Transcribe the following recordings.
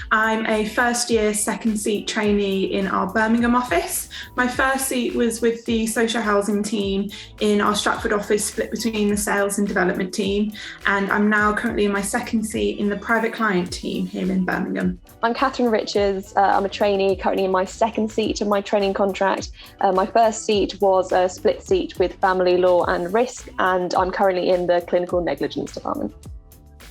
I'm a first year second seat trainee in our Birmingham office. My first seat was with the social housing team in our Stratford office, split between the sales and development team, and I'm now currently in my second seat in the private client team here in Birmingham. I'm Catherine Richards. I'm a trainee currently in my second seat of my training contract. My first seat was a split seat with family law and risk, and I'm currently in the clinical negligence department.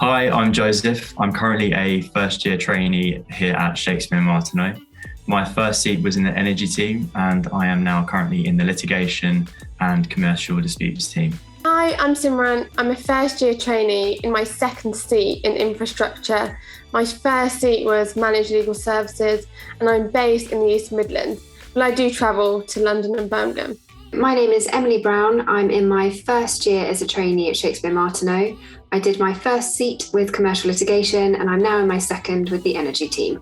Hi, I'm Joseph. I'm currently a first year trainee here at Shakespeare Martineau. My first seat was in the energy team, and I am now currently in the litigation and commercial disputes team. Hi, I'm Simran. I'm a first year trainee in my second seat in infrastructure. My first seat was managed legal services, and I'm based in the East Midlands, but I do travel to London and Birmingham. My name is Emily Brown. I'm in my first year as a trainee at Shakespeare Martineau. I did my first seat with commercial litigation, and I'm now in my second with the energy team.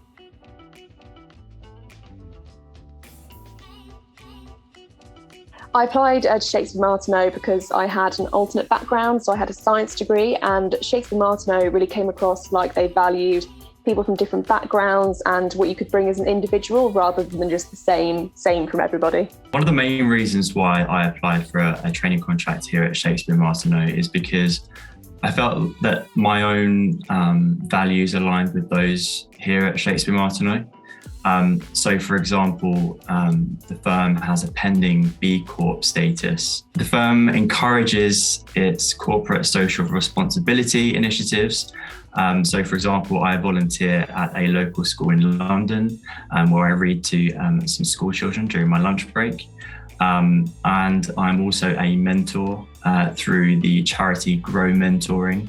I applied to Shakespeare Martineau because I had an alternate background, so I had a science degree, and Shakespeare Martineau really came across like they valued people from different backgrounds and what you could bring as an individual rather than just the same from everybody. One of the main reasons why I applied for a training contract here at Shakespeare Martineau is because I felt that my own values aligned with those here at Shakespeare Martineau. So for example, the firm has a pending B Corp status. The firm encourages its corporate social responsibility initiatives. So for example, I volunteer at a local school in London where I read to some school children during my lunch break. And I'm also a mentor through the charity Grow Mentoring.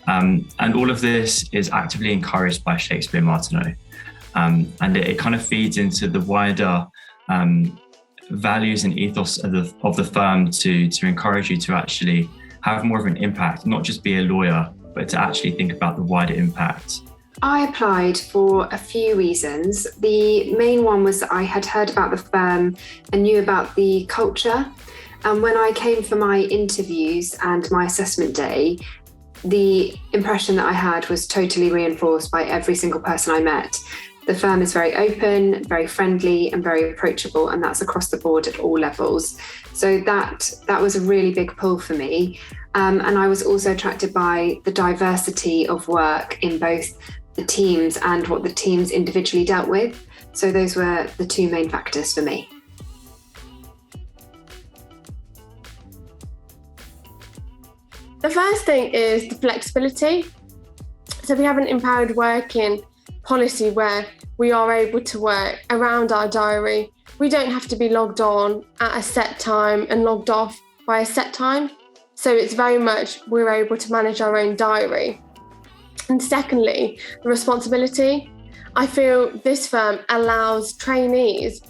And all of this is actively encouraged by Shakespeare Martineau. And it kind of feeds into the wider values and ethos of the firm to encourage you to actually have more of an impact, not just be a lawyer, but to actually think about the wider impact. I applied for a few reasons. The main one was that I had heard about the firm and knew about the culture. And when I came for my interviews and my assessment day, the impression that I had was totally reinforced by every single person I met. The firm is very open, very friendly, and very approachable, and that's across the board at all levels. So that was a really big pull for me. And I was also attracted by the diversity of work in both the teams and what the teams individually dealt with. So those were the two main factors for me. The first thing is the flexibility. So we have an empowered working policy where we are able to work around our diary. We don't have to be logged on at a set time and logged off by a set time. So it's very much we're able to manage our own diary. And secondly, the responsibility. I feel this firm allows trainees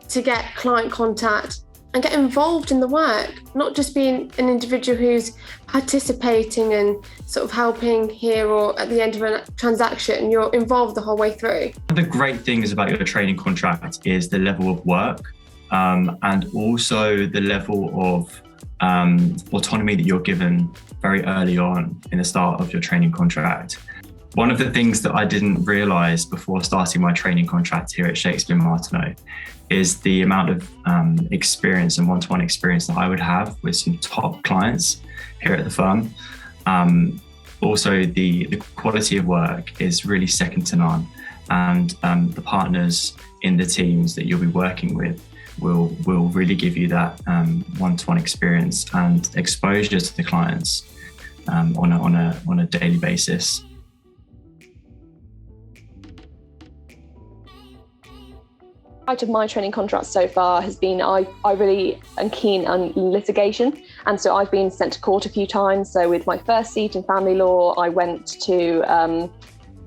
to get client contact and get involved in the work, not just being an individual who's participating and sort of helping here or at the end of a transaction. You're involved the whole way through. One of the great things about your training contract is the level of work and also the level of autonomy that you're given very early on in the start of your training contract. One of the things that I didn't realise before starting my training contract here at Shakespeare Martineau is the amount of experience and one-to-one experience that I would have with some top clients here at the firm. Also, the quality of work is really second to none, and the partners in the teams that you'll be working with will really give you that one-to-one experience and exposure to the clients on a daily basis. Part of my training contract so far has been I really am keen on litigation, and so I've been sent to court a few times. So with my first seat in family law, I went to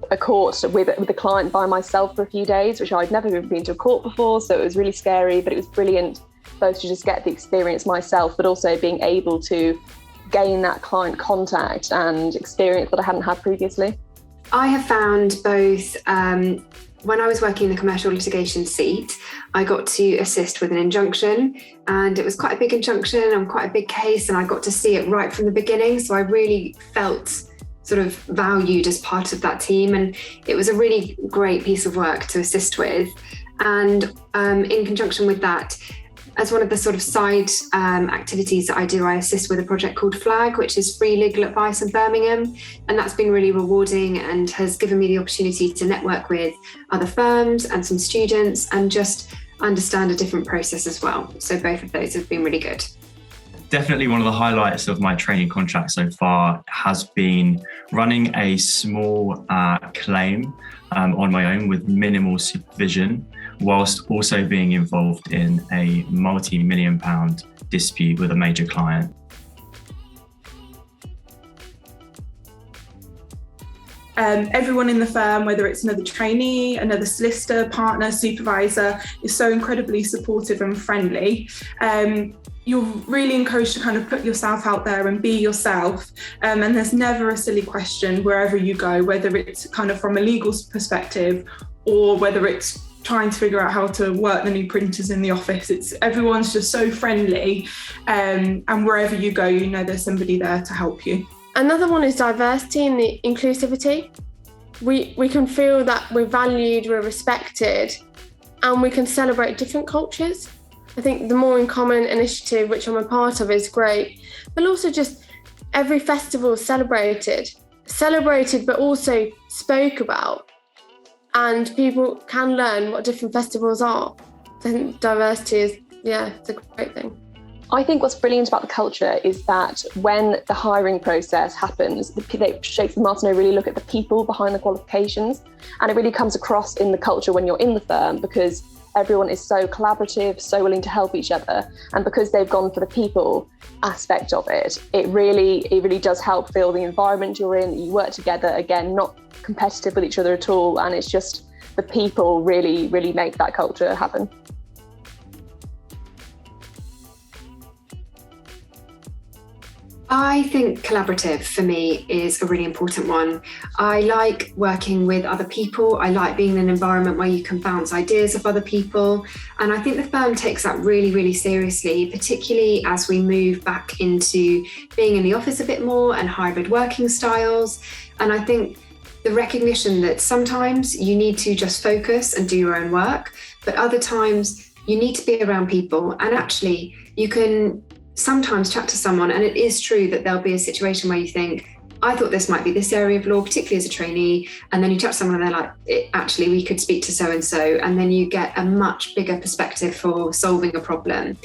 a court with a client by myself for a few days, which I'd never been to a court before, so it was really scary, but it was brilliant both to just get the experience myself, but also being able to gain that client contact and experience that I hadn't had previously. I have found both when I was working in the commercial litigation seat, I got to assist with an injunction, and it was quite a big injunction and quite a big case, and I got to see it right from the beginning. So I really felt sort of valued as part of that team, and it was a really great piece of work to assist with. And in conjunction with that, as one of the sort of side activities that I do, I assist with a project called FLAG, which is free legal advice in Birmingham. And that's been really rewarding and has given me the opportunity to network with other firms and some students and just understand a different process as well. So both of those have been really good. Definitely one of the highlights of my training contract so far has been running a small claim on my own with minimal supervision, whilst also being involved in a multi-million-pound dispute with a major client. Everyone in the firm, whether it's another trainee, another solicitor, partner, supervisor, is so incredibly supportive and friendly. You're really encouraged to kind of put yourself out there and be yourself. And there's never a silly question wherever you go, whether it's kind of from a legal perspective or whether it's trying to figure out how to work the new printers in the office. Everyone's just so friendly. And wherever you go, you know there's somebody there to help you. Another one is diversity and the inclusivity. We can feel that we're valued, we're respected, and we can celebrate different cultures. I think the More in Common initiative, which I'm a part of, is great. But also just every festival is celebrated, but also spoke about. And people can learn what different festivals are. I think diversity is, it's a great thing. I think what's brilliant about the culture is that when the hiring process happens, Shakespeare Martineau really look at the people behind the qualifications, and it really comes across in the culture when you're in the firm, because everyone is so collaborative, so willing to help each other, and because they've gone for the people aspect of it, it really does help feel the environment you're in. You work together, again, not competitive with each other at all, and it's just the people really make that culture happen. I think collaborative for me is a really important one. I like working with other people. I like being in an environment where you can bounce ideas off other people. And I think the firm takes that really seriously, particularly as we move back into being in the office a bit more and hybrid working styles. And I think the recognition that sometimes you need to just focus and do your own work, but other times you need to be around people, and actually you can sometimes chat to someone, and it is true that there'll be a situation where you think, I thought this might be this area of law, particularly as a trainee, and then you chat to someone and they're like, actually we could speak to so-and-so, and then you get a much bigger perspective for solving a problem.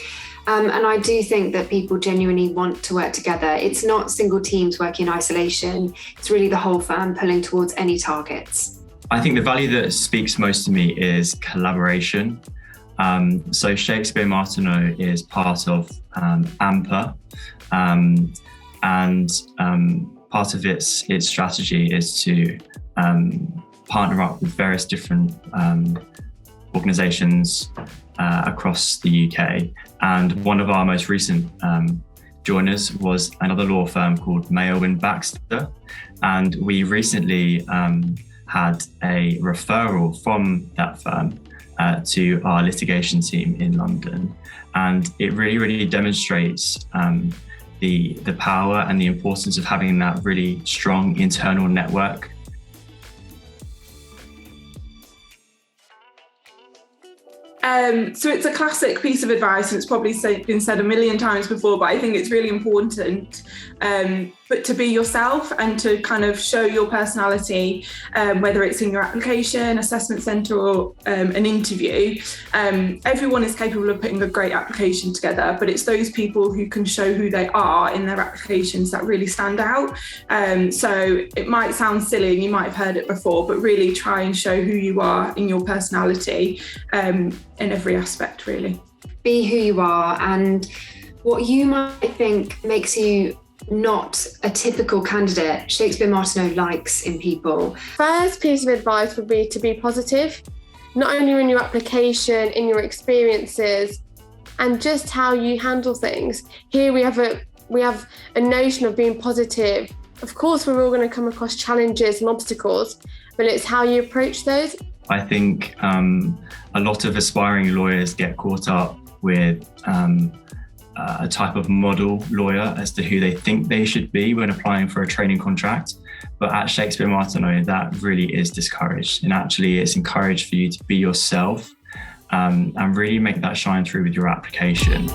And I do think that people genuinely want to work together. It's not single teams working in isolation, it's really the whole firm pulling towards any targets. I think the value that speaks most to me is collaboration. So Shakespeare Martineau is part of AMPA, and part of its strategy is to partner up with various different organisations across the UK. And one of our most recent joiners was another law firm called Mayo & Baxter, and we recently had a referral from that firm to our litigation team in London. And it really demonstrates the power and the importance of having that really strong internal network. So it's a classic piece of advice, and it's probably been said a million times before, but I think it's really important. But to be yourself and to kind of show your personality, whether it's in your application, assessment centre, or an interview. Everyone is capable of putting a great application together, but it's those people who can show who they are in their applications that really stand out. So it might sound silly and you might have heard it before, but really try and show who you are in your personality in every aspect, really. Be who you are, and what you might think makes you not a typical candidate, Shakespeare Martineau likes in people. First piece of advice would be to be positive, not only in your application, in your experiences, and just how you handle things. Here we have a notion of being positive. Of course, we're all going to come across challenges and obstacles, but it's how you approach those. I think a lot of aspiring lawyers get caught up with a type of model lawyer as to who they think they should be when applying for a training contract. But at Shakespeare Martineau, that really is discouraged. And actually, it's encouraged for you to be yourself and really make that shine through with your application.